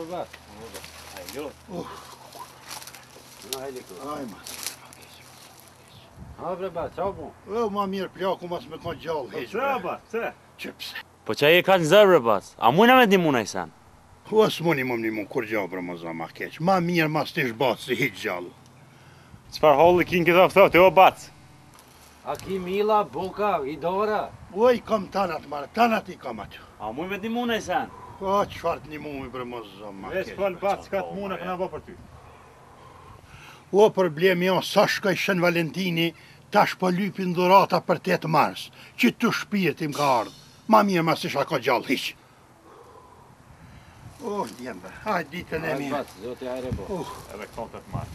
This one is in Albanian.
bërbat. Hajlo. Hajli ku. Aj, ma. Ha bërbat, qa bu? Ma mirë plaku mas me ka gjallë heqë. Traba, se? Qëpse. Po që e ka në zërë, bas. A mujna me t'nimuna i sen? O s'moni më nimun kur gjallë për më zama keq. Ma mirë mas t'ish batë si heqë gjallë. Qfar holli kin këta thot, jo bac. A ki mila, buka, i dora? Oj, kam tanat marë, tanat i kam atë. A muj me t'nimuna i sen? O, qfar t'nimumi për më zama keq. Vesh fal bac, ka të muna këna bë për ty. O, problemi jo, sa shkoj Shën Valentini, tash po lypin dhurata për 8 mars, që të shpirtim ka ardhë. Ma mirë mas isha ka gjallë hiqë. O, djembe, hajtë ditën e mirë. Bërbat, zoti hajre bo. Edhe kontet marë.